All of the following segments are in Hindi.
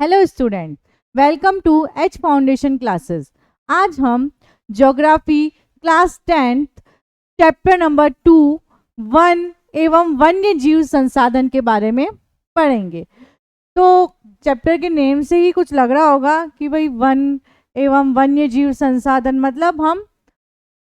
Hello student, welcome to H foundation classes. आज हम ज्योग्राफी क्लास 10 चैप्टर नंबर 2 वन एवं वन्य जीव संसाधन के बारे में पढ़ेंगे। तो चैप्टर के नेम से ही कुछ लग रहा होगा कि भाई वन एवं वन्य जीव संसाधन मतलब हम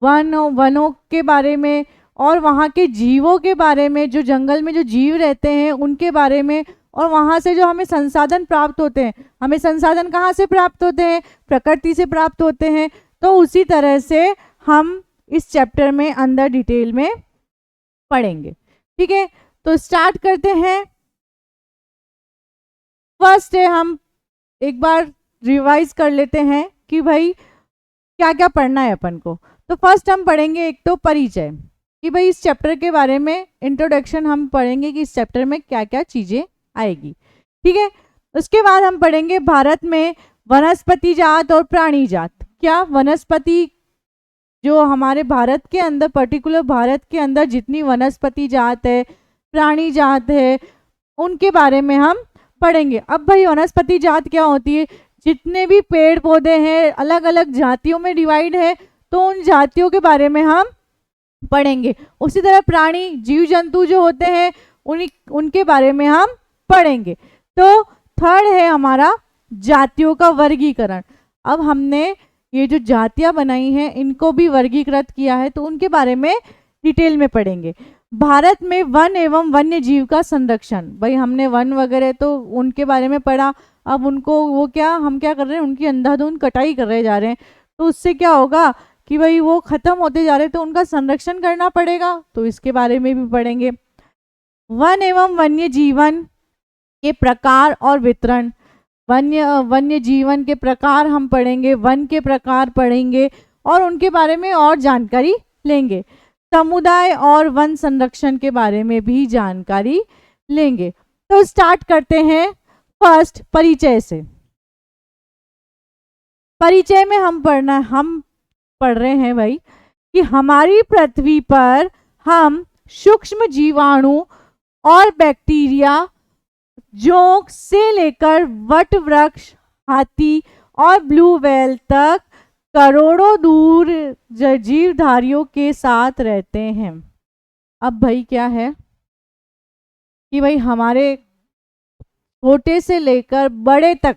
वनों के बारे में और वहाँ के जीवों के बारे में, जो जंगल में जो जीव रहते हैं उनके बारे में, और वहाँ से जो हमें संसाधन प्राप्त होते हैं। हमें संसाधन कहाँ से प्राप्त होते हैं? प्रकृति से प्राप्त होते हैं। तो उसी तरह से हम इस चैप्टर में अंदर डिटेल में पढ़ेंगे। ठीक है, तो स्टार्ट करते हैं। फर्स्ट है, हम एक बार रिवाइज कर लेते हैं कि भाई क्या क्या पढ़ना है अपन को। तो फर्स्ट हम पढ़ेंगे एक तो परिचय, कि भाई इस चैप्टर के बारे में इंट्रोडक्शन हम पढ़ेंगे कि इस चैप्टर में क्या क्या चीजें आएगी। ठीक है, उसके बाद हम पढ़ेंगे भारत में वनस्पति जात और प्राणी जात। क्या वनस्पति, जो हमारे भारत के अंदर, पर्टिकुलर भारत के अंदर जितनी वनस्पति जात है, प्राणी जात है, उनके बारे में हम पढ़ेंगे। अब भाई वनस्पति जात क्या होती है? जितने भी पेड़ पौधे हैं अलग अलग जातियों में डिवाइड है, तो उन जातियों के बारे में हम पढ़ेंगे। उसी तरह प्राणी जीव जंतु जो होते हैं उनके बारे में हम पढ़ेंगे। तो थर्ड है हमारा जातियों का वर्गीकरण। अब हमने ये जो जातियां बनाई हैं इनको भी वर्गीकृत किया है, तो उनके बारे में डिटेल में पढ़ेंगे। भारत में वन एवं वन्य जीव का संरक्षण। भाई हमने वन वगैरह तो उनके बारे में पढ़ा, अब उनको हम क्या कर रहे हैं? उनकी अंधाधुंध कटाई कर रहे जा रहे हैं। तो उससे क्या होगा कि भाई वो खत्म होते जा रहे हैं, तो उनका संरक्षण करना पड़ेगा, तो इसके बारे में भी पढ़ेंगे। वन एवं वन्य जीवन के प्रकार और वितरण। वन्य जीवन के प्रकार हम पढ़ेंगे, वन के प्रकार पढ़ेंगे और उनके बारे में और जानकारी लेंगे। समुदाय और वन संरक्षण के बारे में भी जानकारी लेंगे। तो स्टार्ट करते हैं फर्स्ट परिचय से। परिचय में हम पढ़ रहे हैं भाई कि हमारी पृथ्वी पर हम सूक्ष्म जीवाणु और बैक्टीरिया, जोंक से लेकर वट वृक्ष, हाथी और ब्लू व्हेल तक करोड़ों दूर जीवधारियों के साथ रहते हैं। अब भाई क्या है कि भाई हमारे छोटे से लेकर बड़े तक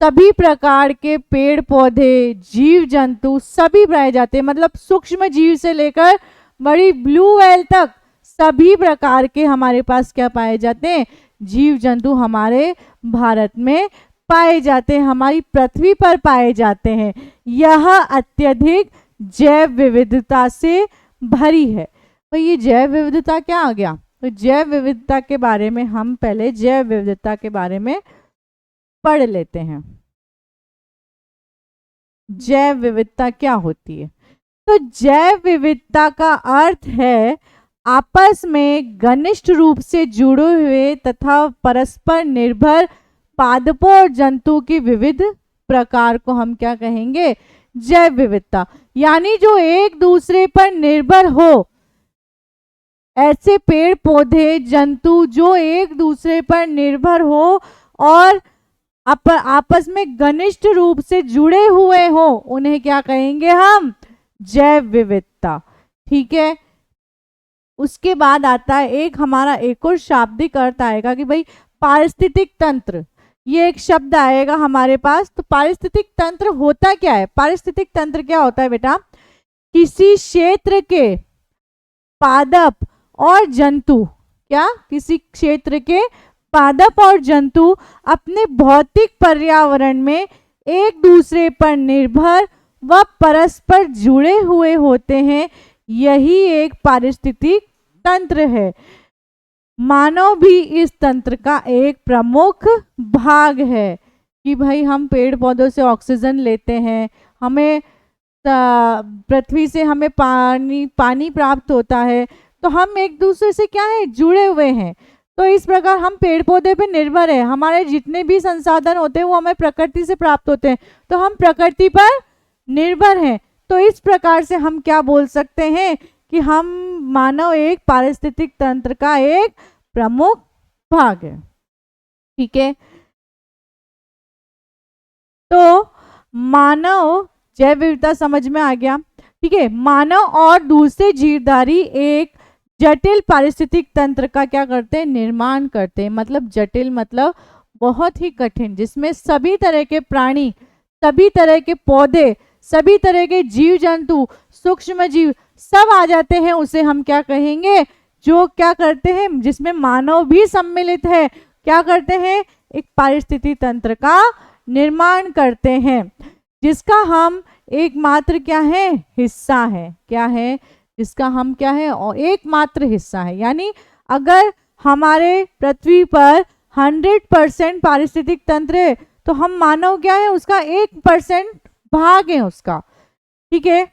सभी प्रकार के पेड़ पौधे, जीव जंतु सभी पाए जाते हैं। मतलब सूक्ष्म जीव से लेकर बड़ी ब्लू व्हेल तक सभी प्रकार के हमारे पास क्या पाए जाते हैं? जीव जंतु हमारे भारत में पाए जाते हैं, हमारी पृथ्वी पर पाए जाते हैं। यह अत्यधिक जैव विविधता से भरी है। तो ये जैव विविधता क्या आ गया? तो जैव विविधता के बारे में हम पहले जैव विविधता के बारे में पढ़ लेते हैं। जैव विविधता क्या होती है? तो जैव विविधता का अर्थ है आपस में घनिष्ठ रूप से जुड़े हुए तथा परस्पर निर्भर पादपों और जंतु की विविध प्रकार को हम क्या कहेंगे? जैव विविधता। यानी जो एक दूसरे पर निर्भर हो, ऐसे पेड़ पौधे जंतु जो एक दूसरे पर निर्भर हो और आपस में घनिष्ठ रूप से जुड़े हुए हो, उन्हें क्या कहेंगे हम? जैव विविधता। ठीक है, उसके बाद आता है एक हमारा एक और शाब्दिक अर्थ आएगा कि भाई पारिस्थितिक तंत्र। ये एक शब्द आएगा हमारे पास। तो पारिस्थितिक तंत्र होता क्या है? पारिस्थितिक तंत्र क्या होता है बेटा? किसी क्षेत्र के पादप और जंतु, क्या किसी क्षेत्र के पादप और जंतु अपने भौतिक पर्यावरण में एक दूसरे पर निर्भर व परस्पर जुड़े हुए होते हैं, यही एक पारिस्थितिक तंत्र है। मानव भी इस तंत्र का एक प्रमुख भाग है कि भाई हम पेड़ पौधों से ऑक्सीजन लेते हैं, हमें पृथ्वी से हमें पानी प्राप्त होता है, तो हम एक दूसरे से क्या है? जुड़े हुए हैं। तो इस प्रकार हम पेड़ पौधे पे निर्भर है। हमारे जितने भी संसाधन होते हैं वो हमें प्रकृति से प्राप्त होते हैं, तो हम प्रकृति पर निर्भर हैं। तो इस प्रकार से हम क्या बोल सकते हैं कि हम मानव एक पारिस्थितिक तंत्र का एक प्रमुख भाग है। ठीक है, तो मानव, जैव विविधता समझ में आ गया, ठीक है। मानव और दूसरे जीवधारी एक जटिल पारिस्थितिक तंत्र का क्या करते हैं, निर्माण करते हैं। मतलब जटिल मतलब बहुत ही कठिन, जिसमें सभी तरह के प्राणी, सभी तरह के पौधे, सभी तरह के जीव जंतु, सूक्ष्म जीव सब आ जाते हैं। उसे हम क्या कहेंगे, जो क्या करते हैं, जिसमें मानव भी सम्मिलित है, क्या करते हैं, एक पारिस्थितिक तंत्र का निर्माण करते हैं, जिसका हम एकमात्र क्या है, हिस्सा है। क्या है, जिसका हम क्या है, और एकमात्र हिस्सा है। यानी अगर हमारे पृथ्वी पर 100% पारिस्थितिक तंत्र है, तो हम मानव क्या है, उसका 1% भाग है उसका, ठीक है।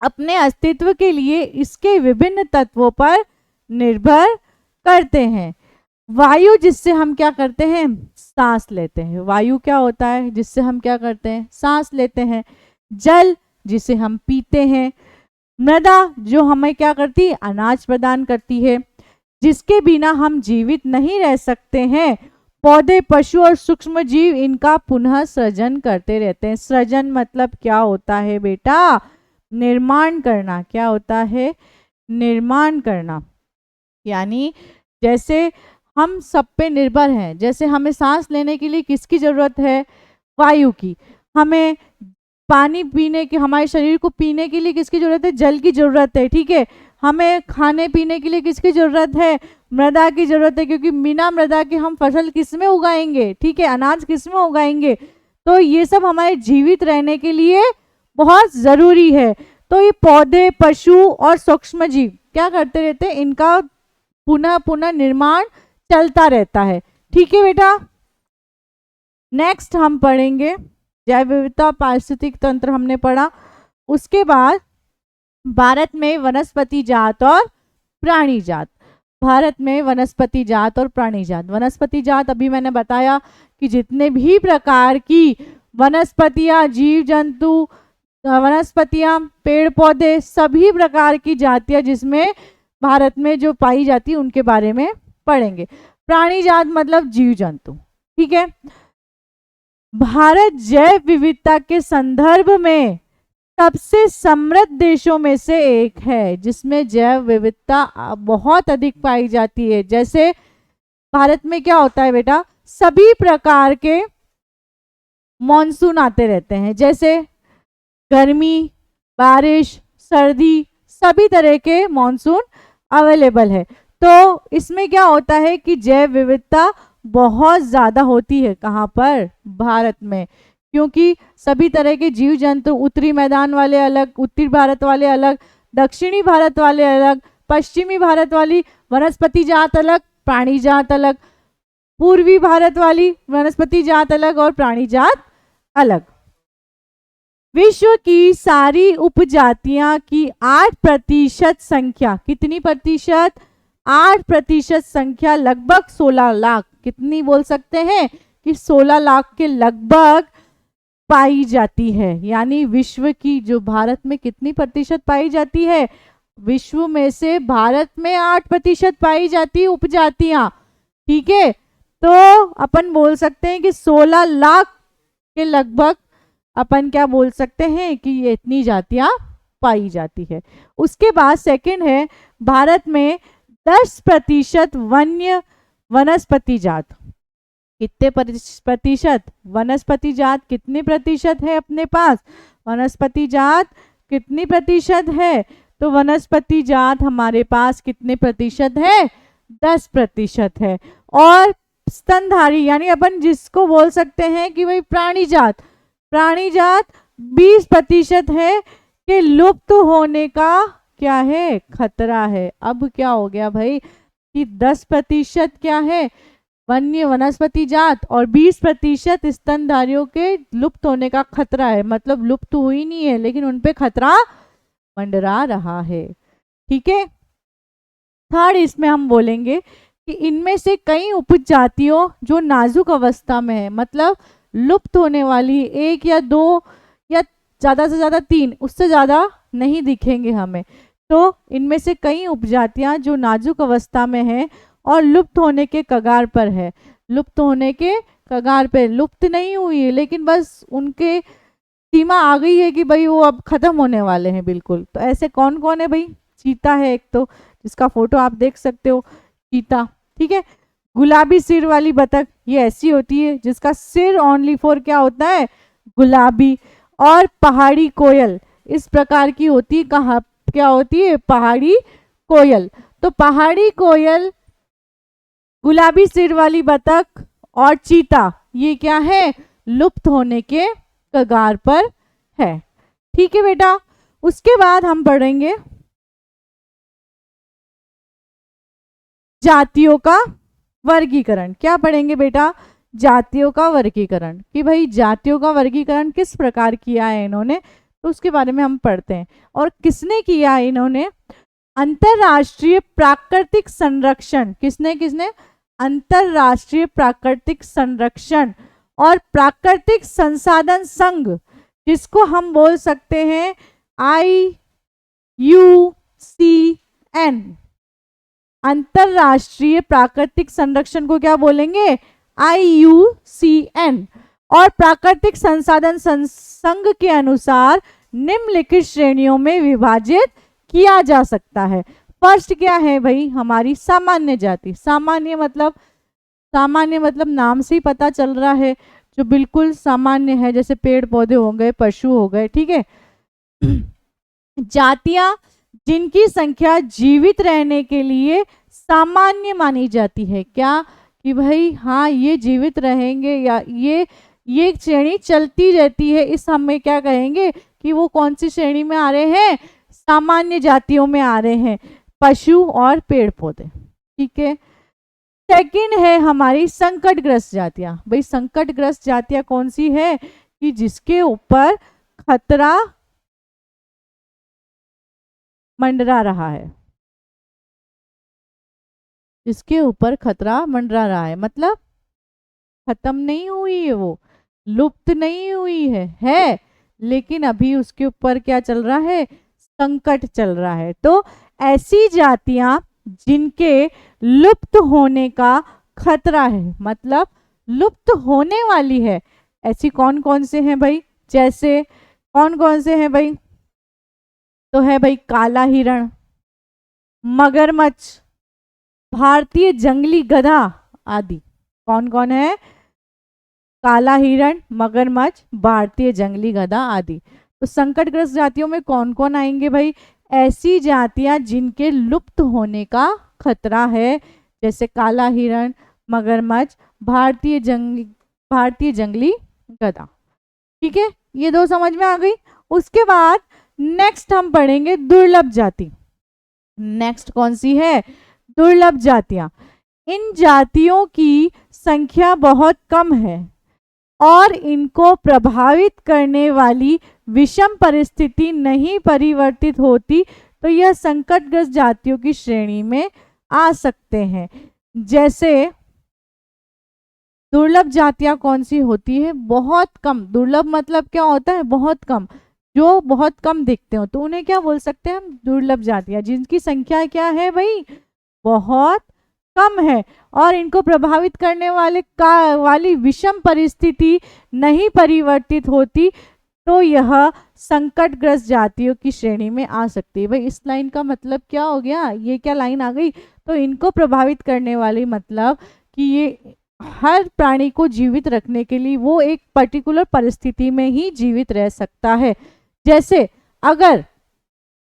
अपने अस्तित्व के लिए इसके विभिन्न तत्वों पर निर्भर करते हैं। वायु, जिससे हम क्या करते हैं, सांस लेते हैं। वायु क्या होता है, जिससे हम क्या करते हैं, सांस लेते हैं। जल, जिसे हम पीते हैं। मृदा, जो हमें क्या करती है, अनाज प्रदान करती है, जिसके बिना हम जीवित नहीं रह सकते हैं। पौधे, पशु और सूक्ष्म जीव इनका पुनः सृजन करते रहते हैं। सृजन मतलब क्या होता है बेटा, निर्माण करना। क्या होता है, निर्माण करना। यानी जैसे हम सब पे निर्भर हैं, जैसे हमें सांस लेने के लिए किसकी जरूरत है, वायु की। हमें पानी पीने के, हमारे शरीर को पीने के लिए किसकी जरूरत है, जल की जरूरत है, ठीक है। हमें खाने पीने के लिए किसकी जरूरत है, मृदा की जरूरत है, क्योंकि बिना मृदा के हम फसल किस में उगाएंगे, ठीक है, अनाज किस में उगाएंगे। तो ये सब हमारे जीवित रहने के लिए बहुत जरूरी है। तो ये पौधे, पशु और सूक्ष्म जीव क्या करते रहते हैं, इनका पुनः पुनः निर्माण चलता रहता है, ठीक है बेटा। नेक्स्ट हम पढ़ेंगे जैव विविधता, पारिस्थितिक तंत्र हमने पढ़ा। उसके बाद भारत में वनस्पति जात और प्राणी जात। भारत में वनस्पति जात और प्राणी जात। वनस्पति जात अभी मैंने बताया कि जितने भी प्रकार की वनस्पतियां, जीव जंतु, वनस्पतियां, पेड़ पौधे, सभी प्रकार की जातियां जिसमें भारत में जो पाई जाती है उनके बारे में पढ़ेंगे। प्राणी जात मतलब जीव जंतु, ठीक है। भारत जैव विविधता के संदर्भ में सबसे समृद्ध देशों में से एक है, जिसमें जैव विविधता बहुत अधिक पाई जाती है। जैसे भारत में क्या होता है बेटा, सभी प्रकार के मॉनसून आते रहते हैं, जैसे गर्मी, बारिश, सर्दी, सभी तरह के मॉनसून अवेलेबल है। तो इसमें क्या होता है कि जैव विविधता बहुत ज़्यादा होती है। कहाँ पर, भारत में, क्योंकि सभी तरह के जीव जंतु, उत्तरी मैदान वाले अलग, उत्तरी भारत वाले अलग, दक्षिणी भारत वाले अलग, पश्चिमी भारत वाली वनस्पति जात अलग, प्राणी जात अलग, पूर्वी भारत वाली वनस्पति जात अलग और प्राणी जात अलग। विश्व की सारी उपजातियां की 8% संख्या, कितनी प्रतिशत, 8% संख्या, लगभग 16 लाख, कितनी बोल सकते हैं कि 16 लाख के लगभग पाई जाती है। यानी विश्व की, जो भारत में कितनी प्रतिशत पाई जाती है, विश्व में से भारत में 8% पाई जाती है उपजातियां, ठीक है। तो अपन बोल सकते हैं कि 16 लाख के लगभग अपन क्या बोल सकते हैं कि ये इतनी जातियां पाई जाती है। उसके बाद सेकंड है, भारत में 10% वन्य वनस्पति जात। कितने प्रतिशत वनस्पति जात, कितने प्रतिशत है अपने पास, वनस्पति जात कितनी प्रतिशत है, तो वनस्पति जात हमारे पास कितने प्रतिशत है, 10% है। और स्तनधारी, यानी अपन जिसको बोल सकते हैं कि भाई प्राणी जात, प्राणी जात 20% है कि लुप्त होने का क्या है, खतरा है। अब क्या हो गया भाई कि 10% क्या है, वन्य वनस्पति जात, और 20% स्तनधारियों के लुप्त होने का खतरा है। मतलब लुप्त हुई नहीं है, लेकिन उनपे खतरा मंडरा रहा है, ठीक है। थर्ड, इसमें हम बोलेंगे कि इनमें से कई उपजातियों जो नाजुक अवस्था में है, मतलब लुप्त होने वाली, 1 या 2 या ज़्यादा से ज़्यादा 3, उससे ज़्यादा नहीं दिखेंगे हमें। तो इनमें से कई उपजातियां जो नाजुक अवस्था में हैं और लुप्त होने के कगार पर है, लुप्त होने के कगार पे, लुप्त नहीं हुई है, लेकिन बस उनके सीमा आ गई है कि भाई वो अब खत्म होने वाले हैं बिल्कुल। तो ऐसे कौन कौन है भाई? चीता है एक तो, जिसका फोटो आप देख सकते हो, चीता, ठीक है। गुलाबी सिर वाली बतख, ये ऐसी होती है जिसका सिर ओनली फॉर क्या होता है? गुलाबी। और पहाड़ी कोयल इस प्रकार की होती है, कहाँ क्या होती है? पहाड़ी कोयल। तो पहाड़ी कोयल, गुलाबी सिर वाली बतख और चीता, ये क्या है? लुप्त होने के कगार पर है। ठीक है बेटा। उसके बाद हम पढ़ेंगे जातियों का वर्गीकरण। क्या पढ़ेंगे बेटा? जातियों का वर्गीकरण, कि भाई जातियों का वर्गीकरण किस प्रकार किया है इन्होंने, तो उसके बारे में हम पढ़ते हैं। और किसने किया है इन्होंने? अंतरराष्ट्रीय प्राकृतिक संरक्षण, किसने किसने? अंतरराष्ट्रीय प्राकृतिक संरक्षण और प्राकृतिक संसाधन संघ, जिसको हम बोल सकते हैं IUCN। अंतरराष्ट्रीय प्राकृतिक संरक्षण को क्या बोलेंगे? IUCN। और प्राकृतिक संसाधन संघ के अनुसार निम्नलिखित श्रेणियों में विभाजित किया जा सकता है। फर्स्ट क्या है भाई? हमारी सामान्य जाति। सामान्य मतलब नाम से ही पता चल रहा है, जो बिल्कुल सामान्य है, जैसे पेड़ पौधे हो गए, पशु हो गए, ठीक है। जातियां जिनकी संख्या जीवित रहने के लिए सामान्य मानी जाती है। क्या? कि भाई हाँ, ये जीवित रहेंगे, या ये श्रेणी चलती रहती है, इस हमें क्या कहेंगे कि वो कौन सी श्रेणी में आ रहे हैं? सामान्य जातियों में आ रहे हैं, पशु और पेड़ पौधे, ठीक है। सेकंड है हमारी संकटग्रस्त जातियां। भाई संकटग्रस्त जातियां कौन सी है? कि जिसके ऊपर खतरा मंडरा रहा है, जिसके ऊपर खतरा मंडरा रहा है, मतलब खत्म नहीं हुई है, वो लुप्त नहीं हुई है, लेकिन अभी उसके ऊपर क्या चल रहा है? संकट चल रहा है। तो ऐसी जातियां जिनके लुप्त होने का खतरा है, मतलब लुप्त होने वाली है, ऐसी कौन कौन से हैं भाई? जैसे कौन कौन से हैं भाई? तो है भाई काला हिरण, मगरमच्छ, भारतीय जंगली गधा आदि। कौन कौन है? काला हिरण, मगरमच्छ, भारतीय जंगली गधा आदि। तो संकटग्रस्त जातियों में कौन कौन आएंगे भाई? ऐसी जातियां जिनके लुप्त होने का खतरा है, जैसे काला हिरण, मगरमच्छ, भारतीय जंगली गधा। ठीक है, ये दो समझ में आ गई। उसके बाद नेक्स्ट हम पढ़ेंगे दुर्लभ जाति। नेक्स्ट कौन सी है? दुर्लभ जातियां। इन जातियों की संख्या बहुत कम है और इनको प्रभावित करने वाली विषम परिस्थिति नहीं परिवर्तित होती, तो यह संकटग्रस्त जातियों की श्रेणी में आ सकते हैं। जैसे दुर्लभ जातियां कौन सी होती है? बहुत कम। दुर्लभ मतलब क्या होता है? बहुत कम, जो बहुत कम दिखते हो, तो उन्हें क्या बोल सकते हैं हम? दुर्लभ जातियां, जिनकी संख्या क्या है भाई? बहुत कम है और इनको प्रभावित करने वाली विषम परिस्थिति नहीं परिवर्तित होती, तो यह संकटग्रस्त जातियों की श्रेणी में आ सकती है। भाई इस लाइन का मतलब क्या हो गया? ये क्या लाइन आ गई? तो इनको प्रभावित करने वाली मतलब कि ये हर प्राणी को जीवित रखने के लिए वो एक पर्टिकुलर परिस्थिति में ही जीवित रह सकता है। जैसे अगर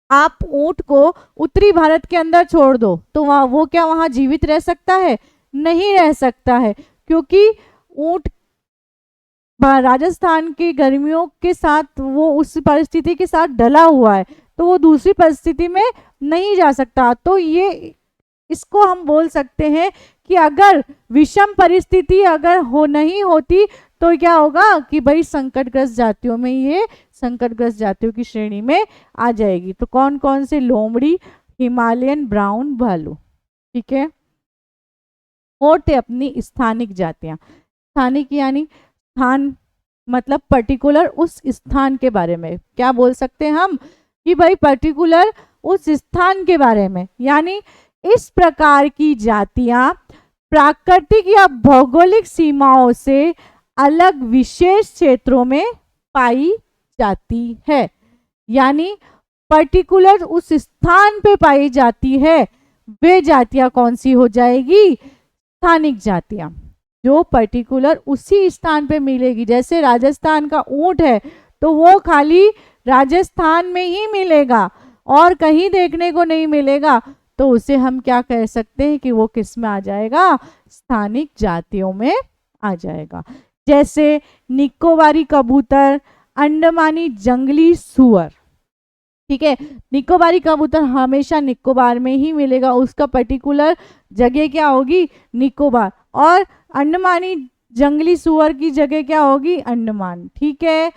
आप ऊंट को उत्तरी भारत के अंदर छोड़ दो, तो वो क्या वहां जीवित रह सकता है? नहीं रह सकता है, क्योंकि ऊंट राजस्थान की गर्मियों के साथ वो उस परिस्थिति के साथ डला हुआ है, तो वो दूसरी परिस्थिति में नहीं जा सकता। तो ये इसको हम बोल सकते हैं कि अगर विषम परिस्थिति अगर नहीं होती, तो क्या होगा कि भाई संकटग्रस्त जातियों में ये संकटग्रस्त जातियों की श्रेणी में आ जाएगी। तो कौन कौन से? लोमड़ी, हिमालयन ब्राउन भालू, ठीक है। और थे अपनी स्थानिक जातियां। स्थानिक यानी स्थान मतलब पर्टिकुलर उस स्थान के बारे में क्या बोल सकते हैं हम? कि भाई पर्टिकुलर उस स्थान के बारे में, यानी इस प्रकार की जातियां प्राकृतिक या भौगोलिक सीमाओं से अलग विशेष क्षेत्रों में पाई जाती है। यानी पर्टिकुलर उस स्थान पे पाई जाती है, वे जातियां कौन सी हो जाएगी? स्थानिक जातियां, जो पर्टिकुलर उसी स्थान पे मिलेगी। जैसे राजस्थान का ऊंट है तो वो खाली राजस्थान में ही मिलेगा और कहीं देखने को नहीं मिलेगा, तो उसे हम क्या कह सकते हैं कि वो किस में आ जाएगा? स्थानिक जातियों में आ जाएगा। जैसे निकोबारी कबूतर, अंडमानी जंगली सुअर, ठीक है। निकोबारी कबूतर हमेशा निकोबार में ही मिलेगा, उसका पर्टिकुलर जगह क्या होगी? निकोबार। और अंडमानी जंगली सुअर की जगह क्या होगी? अंडमान, ठीक है।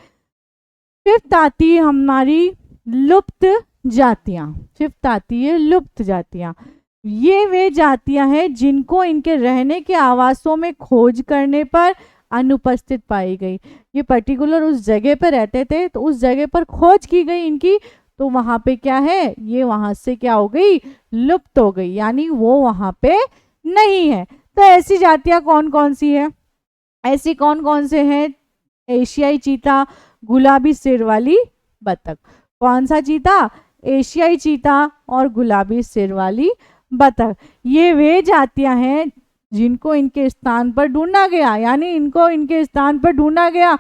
फिफ्थ आती है हमारी लुप्त जातियां। फिफ्थ आती है लुप्त जातियां। ये वे जातियां हैं जिनको इनके रहने के आवासों में खोज करने पर अनुपस्थित पाई गई। ये पर्टिकुलर उस जगह पर रहते थे तो उस जगह पर खोज की गई इनकी, तो वहां पे क्या है? ये वहां से क्या हो गई? लुप्त हो गई, यानी वो वहां पे नहीं है। तो ऐसी जातियां कौन कौन सी है? ऐसी कौन कौन से हैं? एशियाई चीता, गुलाबी सिर वाली बतख। कौन सा चीता? एशियाई चीता और गुलाबी सिर वाली बतख। ये वे जातियां हैं जिनको इनके स्थान पर ढूंढा गया, यानी इनको इनके स्थान पर ढूंढा गया,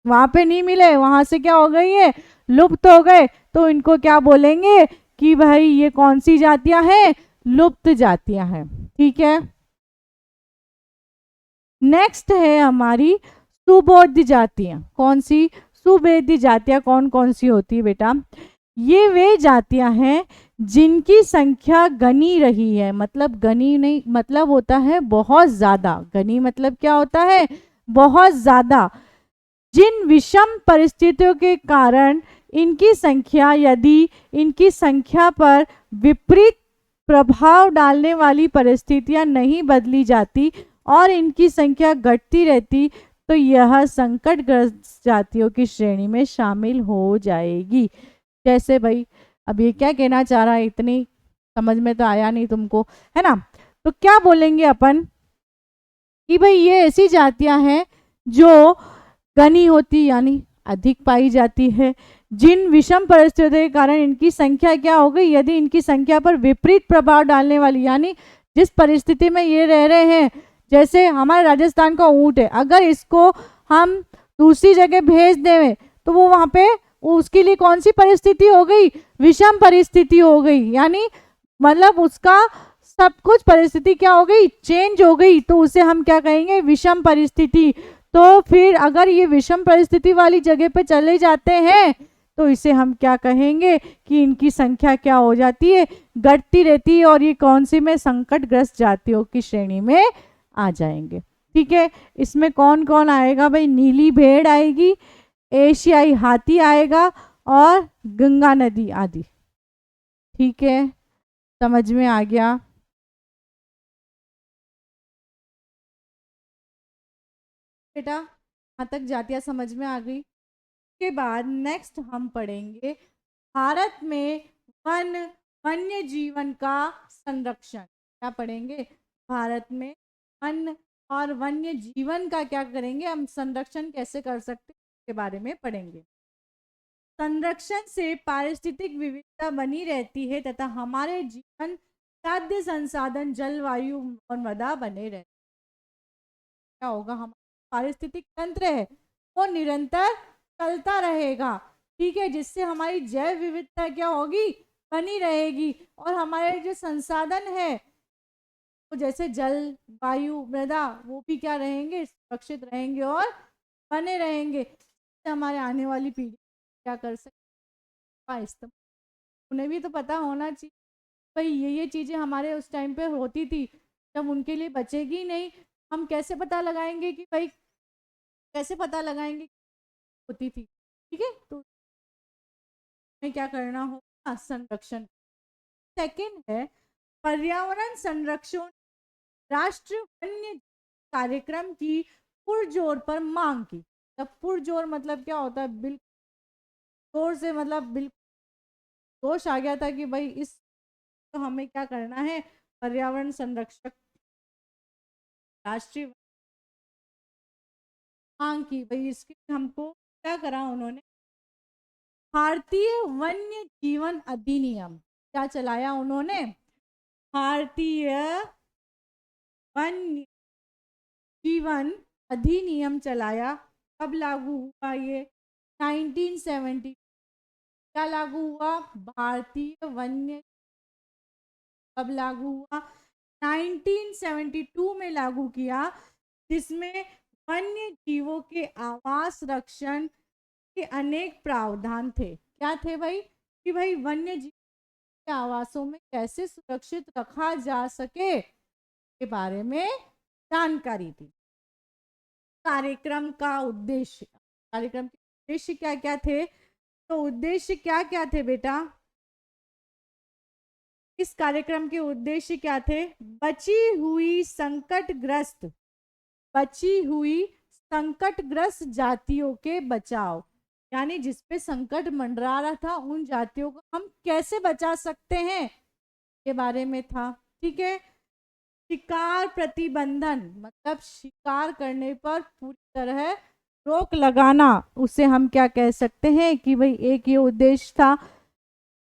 वहां पे नहीं मिले, वहां से क्या हो गई है? लुप्त हो गए। तो इनको क्या बोलेंगे कि भाई ये कौन सी जातियां हैं? लुप्त जातियां हैं, ठीक है। नेक्स्ट है हमारी सुबोध जातियां। कौन सी? सुबोध जातियां कौन कौन सी होती है बेटा? ये वे जातियां हैं जिनकी संख्या गनी रही है। मतलब गनी नहीं, मतलब होता है बहुत ज्यादा। गनी मतलब क्या होता है? बहुत ज्यादा। जिन विषम परिस्थितियों के कारण इनकी संख्या, यदि इनकी संख्या पर विपरीत प्रभाव डालने वाली परिस्थितियां नहीं बदली जाती और इनकी संख्या घटती रहती, तो यह संकटग्रस्त जातियों की श्रेणी में शामिल हो जाएगी। जैसे भाई अब ये क्या कहना चाह रहा है, इतनी समझ में तो आया नहीं तुमको, है ना? तो क्या बोलेंगे अपन कि भाई ये ऐसी जातियां हैं जो गनी होती, यानी अधिक पाई जाती है। जिन विषम परिस्थितियों के कारण इनकी संख्या क्या हो गई? यदि इनकी संख्या पर विपरीत प्रभाव डालने वाली, यानी जिस परिस्थिति में ये रह रहे हैं, जैसे हमारे राजस्थान का ऊंट है, अगर इसको हम दूसरी जगह भेज दें तो वो वहां पे उसके लिए कौन सी परिस्थिति हो गई? विषम परिस्थिति हो गई। यानी मतलब उसका सब कुछ परिस्थिति क्या हो गई? चेंज हो गई। तो उसे हम क्या कहेंगे? विषम परिस्थिति। तो फिर अगर ये विषम परिस्थिति वाली जगह पे चले जाते हैं तो इसे हम क्या कहेंगे कि इनकी संख्या क्या हो जाती है? घटती रहती है, और ये कौन सी में? संकटग्रस्त जातियों की श्रेणी में आ जाएंगे, ठीक है। इसमें कौन कौन आएगा भाई? नीली भेड़ आएगी, एशियाई हाथी आएगा और गंगा नदी आदि, ठीक है। समझ में आ गया? बेटा यहाँ तक जातियां समझ में आ गई। के बाद नेक्स्ट हम पढ़ेंगे भारत में वन वन्य जीवन का संरक्षण। क्या पढ़ेंगे? भारत में वन और वन्य जीवन का क्या करेंगे हम? संरक्षण कैसे कर सकते हैं के बारे में पढ़ेंगे। संरक्षण से पारिस्थितिक विविधता बनी रहती है तथा हमारे जीवन, खाद्य संसाधन, जलवायु और मृदा बने रहते। क्या होगा? हमारा पारिस्थितिक तंत्र है वो निरंतर चलता रहेगा, ठीक है, जिससे हमारी जैव विविधता क्या होगी? बनी रहेगी। और हमारे जो संसाधन है तो जैसे जल, वायु, मृदा, वो भी क्या रहेंगे? सुरक्षित रहेंगे और बने रहेंगे। हमारे आने वाली पीढ़ी क्या कर सकते? इस्तेमाल उन्हें भी तो पता होना चाहिए भाई ये चीजें हमारे उस टाइम पे होती थी, जब उनके लिए बचेगी नहीं, हम कैसे पता लगाएंगे कि भाई, कैसे पता लगाएंगे होती थी, ठीक है। तो हमें क्या करना होगा? संरक्षण। सेकंड है पर्यावरण संरक्षण। राष्ट्रीय वन्य कार्यक्रम की पुरजोर पर मांग की। तब पुरजोर मतलब क्या होता है? बिल्कुल जोर से, मतलब बिल्कुल जोश आ गया था कि भाई इस तो हमें क्या करना है? पर्यावरण संरक्षक राष्ट्रीय मांग की भाई, इसके हमको क्या करा उन्होंने, भारतीय वन्य जीवन अधिनियम क्या चलाया उन्होंने, भारतीय वन्य जीवन अधिनियम चलाया। कब लागू हुआ ये, 1970। क्या लागू हुआ, भारतीय वन्य, कब लागू हुआ, 1972 में लागू किया, जिसमें वन्य जीवों के आवास रक्षण के अनेक प्रावधान थे। क्या थे भाई, कि भाई वन्य जीव के आवासों में कैसे सुरक्षित रखा जा सके के बारे में जानकारी थी। कार्यक्रम का उद्देश्य, कार्यक्रम के उद्देश्य क्या क्या थे, तो उद्देश्य क्या क्या थे बेटा, इस कार्यक्रम के उद्देश्य क्या थे, बची हुई संकटग्रस्त जातियों के बचाव, यानी जिसपे संकट मंडरा रहा था उन जातियों को हम कैसे बचा सकते हैं के बारे में था। ठीक है, शिकार प्रतिबंधन, मतलब शिकार करने पर पूरी तरह रोक लगाना, उसे हम क्या कह सकते हैं कि भाई एक ये उद्देश्य था।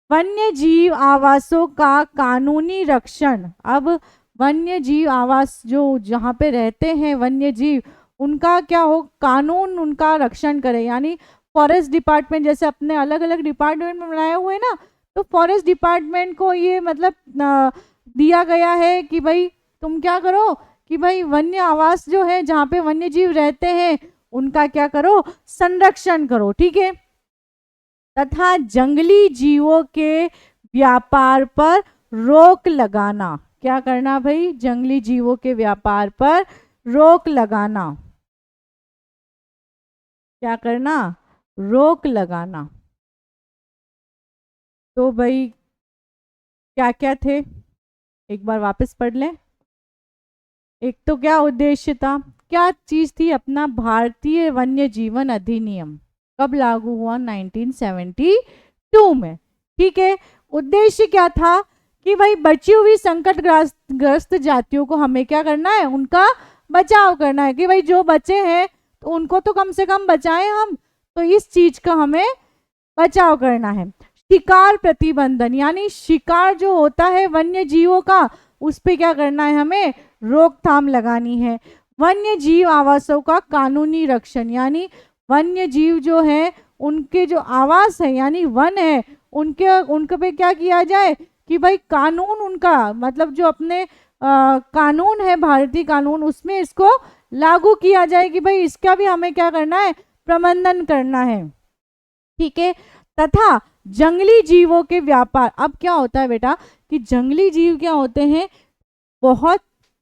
वन्य जीव आवासों का कानूनी रक्षण, अब वन्य जीव आवास जो जहाँ पे रहते हैं वन्य जीव, उनका क्या हो, कानून उनका रक्षण करे, यानी फॉरेस्ट डिपार्टमेंट, जैसे अपने अलग अलग डिपार्टमेंट में बनाए हुए ना, तो फॉरेस्ट डिपार्टमेंट को ये मतलब दिया गया है कि भाई तुम क्या करो कि भाई वन्य आवास जो है जहाँ पे वन्य जीव रहते हैं उनका क्या करो, संरक्षण करो। ठीक है, तथा जंगली जीवों के व्यापार पर रोक लगाना, क्या करना भाई, जंगली जीवों के व्यापार पर रोक लगाना, क्या करना, रोक लगाना। तो भाई क्या क्या थे, एक बार वापस पढ़ लें। एक तो क्या उद्देश्य था, क्या चीज थी, अपना भारतीय वन्य जीवन अधिनियम कब लागू हुआ, 1972 में। ठीक है, उद्देश्य क्या था कि भाई बची हुई संकटग्रस्त जातियों को हमें क्या करना है, उनका बचाव करना है, कि भाई जो बचे हैं तो उनको तो कम से कम बचाएं हम, तो इस चीज का हमें बचाव करना है। शिकार प्रतिबंधन, यानी शिकार जो होता है वन्य जीवों का, उस पे क्या करना है, हमें रोकथाम लगानी है। वन्य जीव आवासों का कानूनी रक्षण, यानी वन्य जीव जो है उनके जो आवास है यानी वन है, उनके पे क्या किया जाए कि भाई कानून उनका, मतलब जो अपने कानून है भारतीय कानून, उसमें इसको लागू किया जाए कि भाई इसका भी हमें क्या करना है, प्रबंधन करना है। ठीक है, तथा जंगली जीवों के व्यापार, अब क्या होता है बेटा कि जंगली जीव क्या होते हैं, बहुत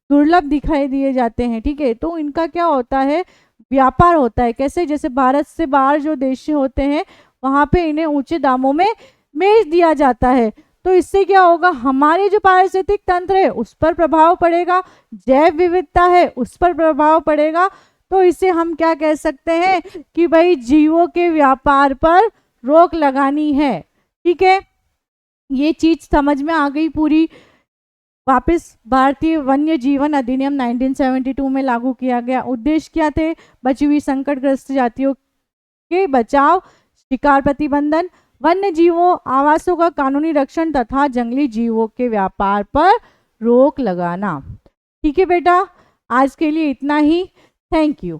दुर्लभ दिखाई दिए जाते हैं। ठीक है, तो इनका क्या होता है, व्यापार होता है, कैसे, जैसे भारत से बाहर जो देश होते हैं वहां पे इन्हें ऊंचे दामों में बेच दिया जाता है। तो इससे क्या होगा, हमारे जो पारिस्थितिक तंत्र है उस पर प्रभाव पड़ेगा, जैव विविधता है उस पर प्रभाव पड़ेगा। तो इसे हम क्या कह सकते हैं कि भाई जीवों के व्यापार पर रोक लगानी है। ठीक है, ये चीज समझ में आ गई पूरी। वापस भारतीय वन्य जीवन अधिनियम 1972 में लागू किया गया। उद्देश्य क्या थे, बची हुई संकटग्रस्त जातियों के बचाव, शिकार प्रतिबंधन, वन्य जीवों आवासों का कानूनी रक्षण तथा जंगली जीवों के व्यापार पर रोक लगाना। ठीक है बेटा, आज के लिए इतना ही। Thank you.